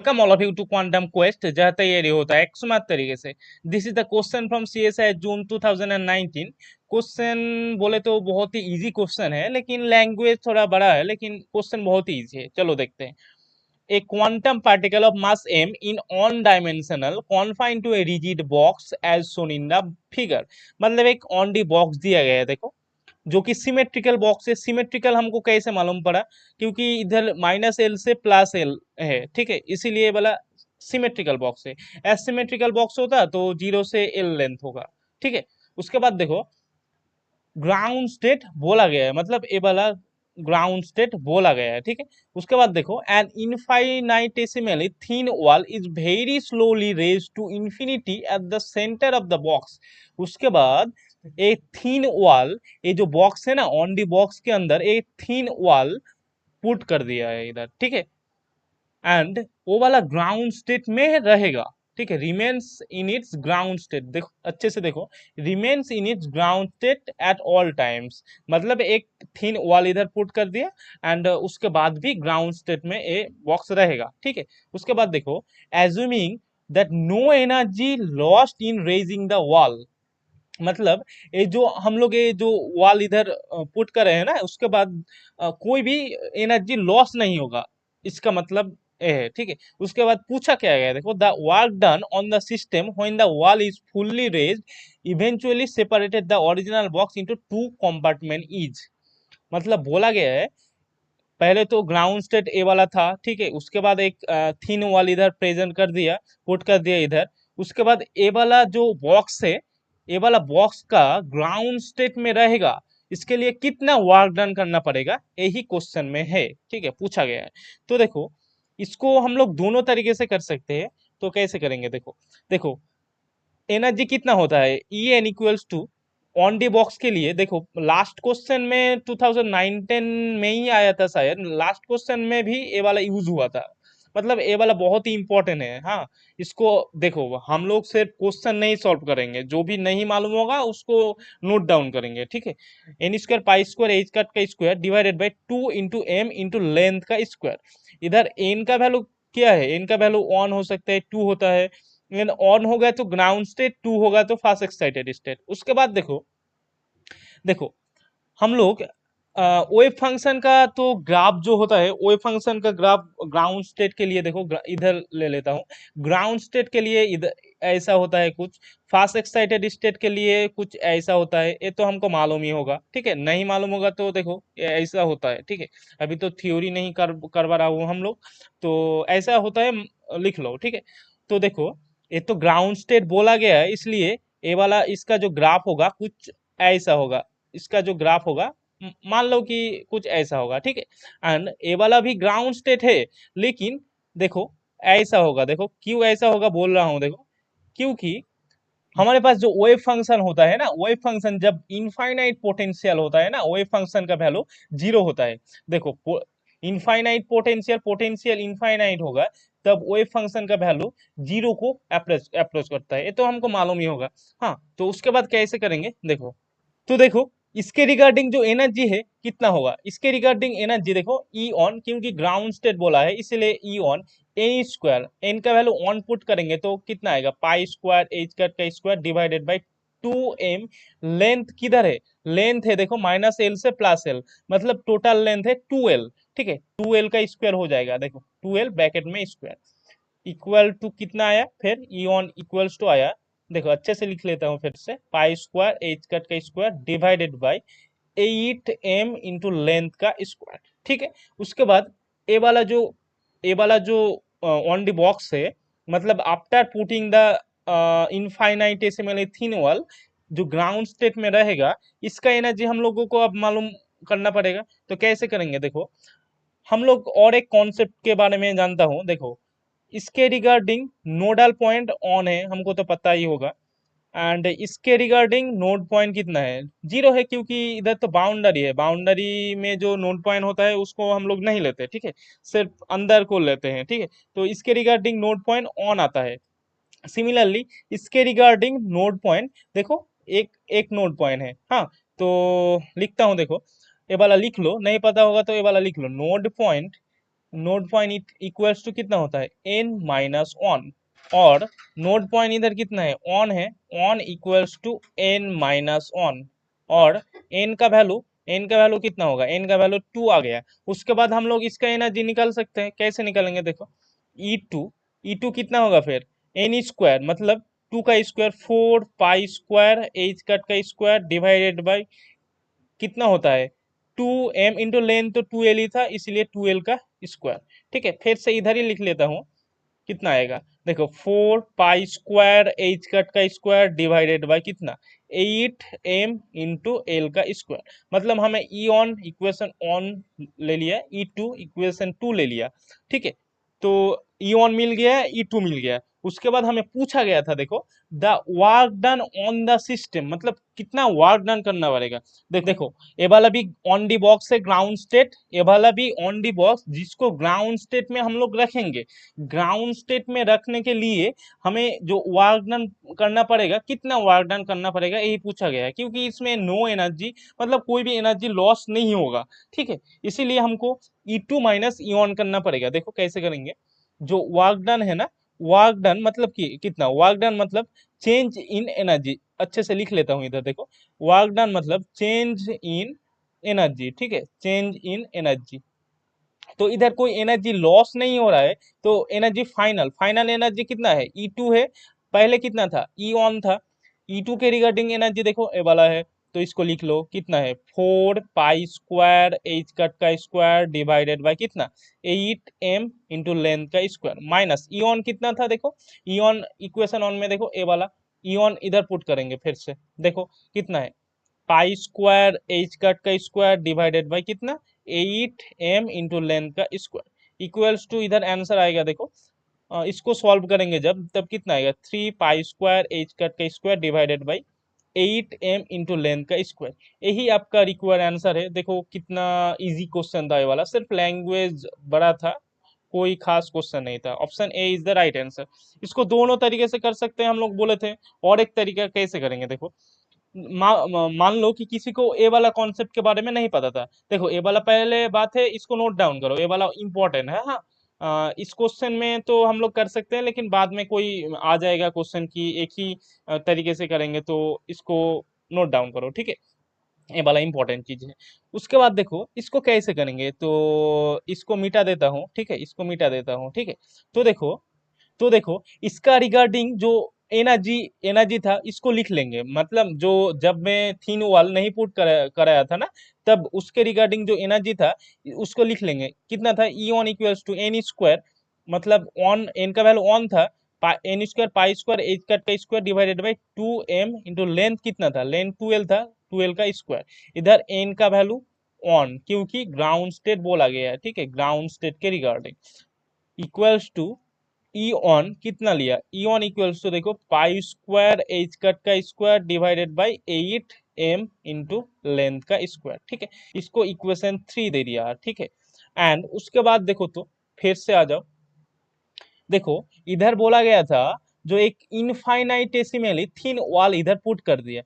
Welcome all of you to Quantum Quest जहाँ तैयारी होता है एकसुमात तरीके से। This is the question from CSI June 2019। Question बोले तो बहुत ही इजी क्वेश्चन है, लेकिन लैंग्वेज थोड़ा बड़ा है, लेकिन क्वेश्चन बहुत ही इजी है। चलो देखते हैं। ए quantum particle of mass m in on dimensional confined to a rigid box as shown in the figure। मतलब एक ऑन डी बॉक्स दिया गया है, देखो, जो कि सिमेट्रिकल बॉक्स है। सिमेट्रिकल हमको कैसे मालूम पड़ा? क्योंकि इधर -L से +L है, ठीक है, इसीलिए वाला सिमेट्रिकल बॉक्स है। एसिमेट्रिकल बॉक्स होता तो 0 से L लेंथ होगा, ठीक है। उसके बाद देखो, ग्राउंड स्टेट बोला गया है, मतलब ए वाला ग्राउंड स्टेट बोला गया है, ठीक है। उसके बाद देखो, an infinitesimally thin wall is very slowly raise to infinity at the centre of the box. उसके बाद ए थीन वॉल, ये जो बॉक्स है ना, ऑन दी बॉक्स के अंदर एक थीन वॉल पुट कर दिया है इधर, ठीक है। एंड वो वाला ग्राउंड स्टेट में रहेगा, ठीक है। Remains in its ground state, देखो अच्छे से देखो, remains in its ground state at all times. मतलब एक थिन वॉल इधर पुट कर दिया, एंड उसके बाद भी ग्राउंड स्टेट में ये बॉक्स रहेगा, ठीक है। उसके बाद देखो, assuming that no energy lost in raising the wall. मतलब ये जो हम लोग ये जो वॉल इधर पुट कर रहे हैं ना, उसके बाद कोई भी एनर्जी लॉस नहीं होगा, इसका मतलब ये है, ठीक है। उसके बाद पूछा क्या गया, देखो, the work done on the system when the wall is fully raised eventually separated the original box into two compartment each. मतलब बोला गया है, पहले तो ग्राउंड स्टेट ए वाला था, ठीक है। उसके बाद एक थिन वॉल इधर प्रेजेंट कर दिया, पुट कर दिया इधर। उसके बाद ए वाला जो बॉक्स है, ए वाला बॉक्स का ग्राउंड स्टेट में रहेगा, इसके लिए कितना वर्क डन करना पड़ेगा, यही क्वेश्चन में है, ठीक है, पूछा गया है। तो देखो, इसको हम लोग दोनों तरीके से कर सकते हैं। तो कैसे करेंगे, देखो देखो, एनर्जी कितना होता है, E n equals to, one D box के लिए देखो, लास्ट क्वेश्चन में 2019 में ही आया था शायद, लास्ट क्वेश्चन में भी ये वाला यूज हुआ था। मतलब ये वाला बहुत ही इंपॉर्टेंट है, हाँ। इसको देखो, हम लोग सिर्फ क्वेश्चन नहीं सॉल्व करेंगे, जो भी नहीं मालूम होगा उसको नोट डाउन करेंगे, ठीक है। N square pi square h cut का square divided by 2 into m into length का स्क्वायर। इधर एन का वैल्यू क्या है? एन का वैल्यू 1 हो सकता है, 2 होता है। ऑन हो गया तो ग्राउंड स्टेट, 2 होगा तो फास्ट एक्साइटेड स्टेट। उसके बाद देखो देखो, हम लोग वेव फंक्शन का तो ग्राफ जो होता है, वेव फंक्शन का ग्राफ ग्राउंड स्टेट के लिए देखो, इधर ले लेता हूँ। ग्राउंड स्टेट के लिए इधर ऐसा होता है कुछ, फास्ट एक्साइटेड स्टेट के लिए कुछ ऐसा होता है। ये तो हमको मालूम ही होगा, ठीक है। नहीं मालूम होगा तो देखो, ये ऐसा होता है, ठीक है। अभी तो थ्योरी नहीं करवा रहा हूँ हम लोग, तो ऐसा होता है, लिख लो, ठीक है। तो देखो, ये तो ग्राउंड स्टेट बोला गया है, इसलिए ये वाला इसका जो ग्राफ होगा कुछ ऐसा होगा। इसका जो ग्राफ होगा, मान लो कि कुछ ऐसा होगा, ठीक है। एंड ए वाला भी ग्राउंड स्टेट है, लेकिन देखो ऐसा होगा। देखो क्यों ऐसा होगा बोल रहा हूं, देखो, क्योंकि हमारे पास जो वेव फंक्शन होता है ना, वेव फंक्शन जब इनफाइनाइट पोटेंशियल होता है ना, वेव फंक्शन का वैल्यू 0 होता है। देखो, इनफाइनाइट पोटेंशियल, पोटेंशियल इनफाइनाइट होगा, तब वेव फंक्शन का वैल्यू 0 को अप्रोच अप्रोच करता है, ये तो हमको मालूम ही होगा। हाँ, तो उसके बाद कैसे करेंगे, देखो। तो देखो, इसके रिगार्डिंग जो एनर्जी है कितना होगा, इसके रिगार्डिंग एनर्जी देखो, ई ऑन, क्योंकि ग्राउंड स्टेट बोला है इसलिए E one n square, n का वैल्यू ऑन पुट करेंगे तो कितना आएगा, पाई स्क्वायर एच कट का square divided by 2m। Length किधर है? लेंथ है देखो -L से +L, मतलब टोटल लेंथ है 2L, ठीक है। 2L का स्क्वायर हो जाएगा, देखो 2L ब्रैकेट में स्क्वायर इक्वल टू कितना आया, फिर ई ऑन इक्वल्स टू आया। देखो अच्छे से लिख लेता हूँ फिर से, पाई स्क्वायर एच कट का square divided by 8m into length का स्क्वायर, ठीक है। उसके बाद ए वाला जो ए वाला जो ऑन दी बॉक्स है, मतलब after putting the infinitesimally thin wall, जो ग्राउंड स्टेट में रहेगा, इसका एनर्जी हम लोगों को अब मालूम करना पड़ेगा। तो कैसे करेंगे, देखो, हम लोग और एक कॉन्सेप्ट के बारे में जानता हूँ, देखो, इसके रिगार्डिंग नोडल पॉइंट ऑन है, हमको तो पता ही होगा। एंड इसके रिगार्डिंग नोड पॉइंट कितना है, 0 है, क्योंकि इधर तो बाउंड्री है। बाउंड्री में जो नोड पॉइंट होता है उसको हम लोग नहीं लेते, ठीक है, सिर्फ अंदर को लेते हैं, ठीक है। तो इसके रिगार्डिंग नोड पॉइंट ऑन आता है। सिमिलरली इसके रिगार्डिंग नोड पॉइंट देखो, एक एक नोड पॉइंट है, हाँ। तो लिखता हूँ, देखो, ये वाला लिख लो, नहीं पता होगा तो ये वाला लिख लो, node point node point equals to कितना होता है n-1, और नोड पॉइंट इधर कितना है ऑन है, ऑन इक्वल्स टू n-1, और n का वैल्यू कितना होगा, n का वैल्यू 2 आ गया। उसके बाद हम लोग इसका एनर्जी निकाल सकते हैं, कैसे निकालेंगे देखो, E2 कितना होगा फिर n स्क्वायर, मतलब 2 का square 4 pi square h cut का स्क्वायर डिवाइडेड बाई कितना होता है 2m इंटू लेंथ, तो 2l ही था इसलिए 2l का स्क्वायर। ठीक है, फिर से इधर ही लिख लेता हूँ, कितना आएगा देखो 4 पाई स्क्वायर एच कट का स्क्वायर डिवाइडेड बाय कितना 8m इंटू एल का स्क्वायर। मतलब हमें ई ऑन इक्वेशन ऑन ले लिया, E2 इक्वेशन 2 ले लिया। ठीक है, तो ई ऑन मिल गया है, E2 मिल गया है। उसके बाद हमें पूछा गया था देखो the work done on the system, मतलब कितना वर्क डन करना पड़ेगा। देखो ये वाला भी ऑन दी बॉक्स है ग्राउंड स्टेट, ये वाला भी ऑन दी बॉक्स, जिसको ग्राउंड स्टेट में हम लोग रखेंगे। ग्राउंड स्टेट में रखने के लिए हमें जो वर्क डन करना पड़ेगा, कितना वर्क डन करना पड़ेगा, यही पूछा गया है, क्योंकि इसमें नो एनर्जी, मतलब कोई भी एनर्जी लॉस नहीं होगा। ठीक है, इसीलिए हमको E2 माइनस ई ऑन करना पड़ेगा। देखो कैसे करेंगे, जो वर्क डन है ना, वर्क डन मतलब कि कितना, वर्क डन मतलब चेंज इन एनर्जी। अच्छे से लिख लेता हूँ इधर देखो, वर्क डन मतलब चेंज इन एनर्जी। ठीक है, चेंज इन एनर्जी, तो इधर कोई एनर्जी लॉस नहीं हो रहा है, तो एनर्जी फाइनल फाइनल एनर्जी कितना है E2 है। पहले कितना था ई ऑन था, E2 के रिगार्डिंग एनर्जी देखो ए वाला है, तो इसको लिख लो कितना है 4 पाई स्क्वायर एच कट का स्क्वायर डिवाइडेड बाय कितना 8m इंटू लेंथ का स्क्वायर, माइनस ई ऑन कितना था देखो, ई ऑन इक्वेशन ऑन में देखो ए वाला ई ऑन इधर पुट करेंगे फिर से, देखो कितना है पाई स्क्वायर एच कट का स्क्वायर डिवाइडेड बाय कितना 8m इंटू लेंथ का स्क्वायर इक्वल्स टू, इधर आंसर आएगा देखो, इसको सॉल्व करेंगे जब, तब कितना आएगा 3 पाई स्क्वायर एच कट का square divided by 8m into length का स्क्वायर। यही आपका रिक्वायर्ड आंसर है। देखो कितना इजी क्वेश्चन था ये वाला, सिर्फ लैंग्वेज बड़ा था, कोई खास क्वेश्चन नहीं था। Option A is the right answer. इसको दोनों तरीके से कर सकते हैं हम लोग बोले थे, और एक तरीका कैसे करेंगे देखो, मान लो कि किसी को ए वाला कॉन्सेप्ट के बारे में नहीं पता था। देखो ए वाला पहले बात है, इसको नोट डाउन करो, ए वाला इंपॉर्टेंट है। हाँ, इस क्वेश्चन में तो हम लोग कर सकते हैं, लेकिन बाद में कोई आ जाएगा क्वेश्चन की एक ही तरीके से करेंगे, तो इसको नोट डाउन करो। ठीक है, ये वाला इंपॉर्टेंट चीज है। उसके बाद देखो इसको कैसे करेंगे, तो इसको मिटा देता हूँ। ठीक है, इसको मिटा देता हूँ। ठीक है, तो देखो इसका रिगार्डिंग जो एनर्जी एनर्जी था, इसको लिख लेंगे। मतलब जो जब मैं थीन वॉल नहीं पुट कराया था ना, तब उसके रिगार्डिंग जो एनर्जी था उसको लिख लेंगे, कितना था E on equals to n square, मतलब ऑन एन का वैल्यू ऑन था, n square pi square h cut का square divided by 2m into length कितना था, लेंथ 2l था, 2l का स्क्वायर। इधर एन का वैल्यू ऑन, क्योंकि ग्राउंड स्टेट बोला गया है। ठीक है, ग्राउंड स्टेट के regarding equals to E one कितना लिया, ई ऑन इक्वल्स टू देखो पाई स्क्वायर एच कट का square divided by 8m into length का स्क्वायर। ठीक है, इसको इक्वेशन 3 दे दिया। ठीक है, एंड उसके बाद देखो, तो फिर से आ जाओ, देखो इधर बोला गया था जो एक इनफाइनाइटेसिमली थिन वॉल इधर पुट कर दिया,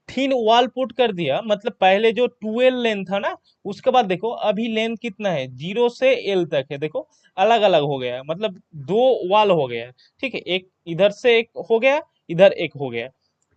थिन वॉल पुट कर दिया, मतलब पहले जो 12 लेंथ था ना, उसके बाद देखो अभी लेंथ कितना है 0 से L तक है, देखो अलग अलग हो गया है, मतलब दो वॉल हो गया है। ठीक है, एक इधर से एक हो गया, इधर एक हो गया।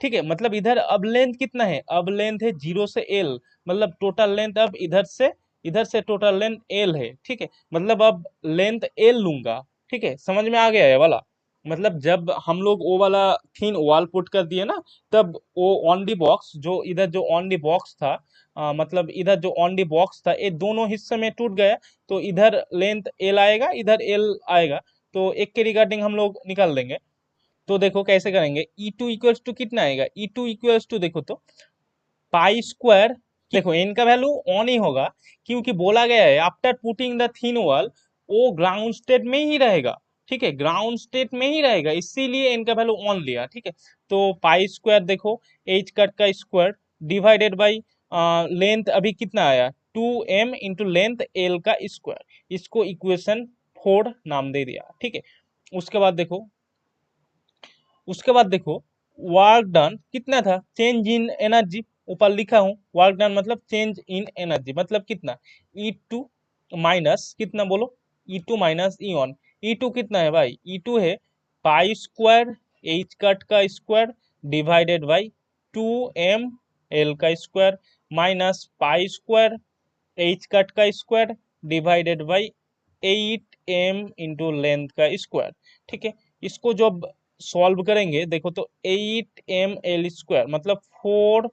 ठीक है, मतलब इधर अब लेंथ कितना है, अब लेंथ है 0 से L, मतलब टोटल लेंथ अब इधर से टोटल लेंथ L है। ठीक है, मतलब अब लेंथ L लूंगा। ठीक है, समझ में आ गया है वाला, मतलब जब हम लोग वो वाला थीन वॉल पुट कर दिए ना, तब वो ऑन दी बॉक्स, जो इधर जो ऑन दी बॉक्स था, मतलब इधर जो ऑन दी बॉक्स था, ये दोनों हिस्से में टूट गया, तो इधर लेंथ एल आएगा, इधर एल आएगा, तो एक के रिगार्डिंग हम लोग निकाल देंगे। तो देखो कैसे करेंगे, E2 इक्वल्स टू कितना आएगा, E2 इक्वल्स टू देखो तो पाई स्क्वायर, देखो एन का वैल्यू ऑन ही होगा, क्योंकि बोला गया है after putting the thin wall वो ग्राउंड स्टेट में ही रहेगा। ठीक है, ग्राउंड स्टेट में ही रहेगा, इसीलिए एन का वैल्यू ऑन लिया। ठीक है, तो पाई स्क्वायर देखो एच कट का स्क्वायर डिवाइडेड बाई लेंथ अभी कितना आया 2m इंटू लेंथ एल का स्क्वायर, इसको इक्वेशन 4 नाम दे दिया। ठीक है, उसके बाद देखो उसके बाद देखो वर्क डन कितना था, चेंज इन एनर्जी, ऊपर लिखा हूं वर्क डन मतलब चेंज इन एनर्जी, मतलब कितना E2 माइनस कितना बोलो E2 माइनस E1। E2 कितना है भाई? E2 है पाई स्क्वायर एच कट का square divided by 2m L का square minus pi square h cut का square divided by 8m into length का स्क्वायर। ठीक है, इसको जब सॉल्व करेंगे देखो तो 8m एल स्क्वायर मतलब 4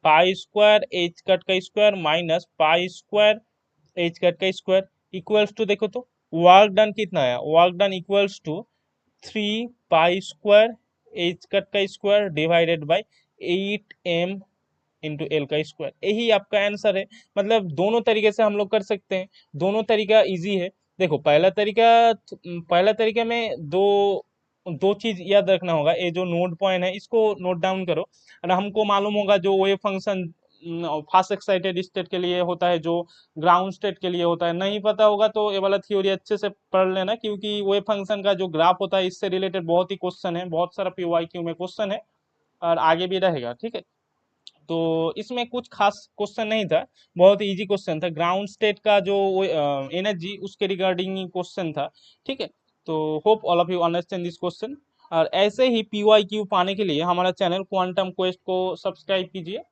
पाई स्क्वायर एच कट का square minus pi square h cut का स्क्वायर इक्वल्स टू देखो तो वर्क डन कितना है? Work done equals to 3 pi square h cut का square divided by 8m into L का square. यही आपका आंसर है। मतलब दोनों तरीके से हम लोग कर सकते हैं, दोनों तरीका इजी है। देखो पहला तरीका में दो दो चीज याद रखना होगा। ये जो नोड पॉइंट है इसको नोट डाउन करो। और हमको मालूम होगा जो wave function fast excited state के लिए होता है, जो ग्राउंड स्टेट के लिए होता है। नहीं पता होगा तो ये वाला थ्योरी अच्छे से पढ़ लेना, क्योंकि वेव फंक्शन का जो ग्राफ होता है इससे रिलेटेड बहुत ही क्वेश्चन है, बहुत सारा पीवाईक्यू में क्वेश्चन है और आगे भी रहेगा। ठीक है, तो इसमें कुछ खास क्वेश्चन नहीं था, बहुत इजी क्वेश्चन था। ग्राउंड स्टेट का जो एनर्जी उसके रिगार्डिंग क्वेश्चन था। ठीक है, तो hope all of you understand this question. और ऐसे ही पीवाईक्यू पाने के लिए हमारा चैनल क्वांटम क्वेस्ट को सब्सक्राइब कीजिए।